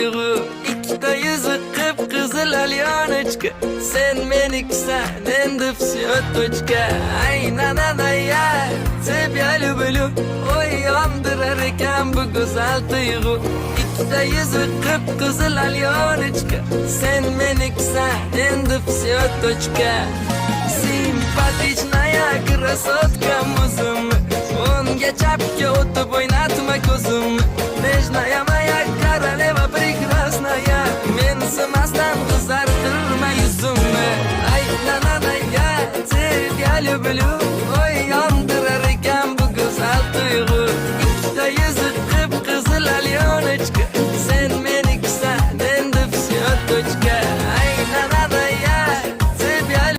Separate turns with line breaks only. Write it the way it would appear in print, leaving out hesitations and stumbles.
duygu. İkide yüzü kıpkızıl alyanıçka. Sen meniksen endi все точка. Aynen anaya sebyalı bülü. Oy yandırırken bu güzel duygu. İkide yüzü kıpkızıl alyanıçka. Sen meniksen endi все точка. Симпатичная красотка музым. Onga chapga o'tib o'ynatma ko'zim. Nежная моя королева прекрасная. Mensimasdan qizartirma yuzimni. Ay nananaya, seni люблю.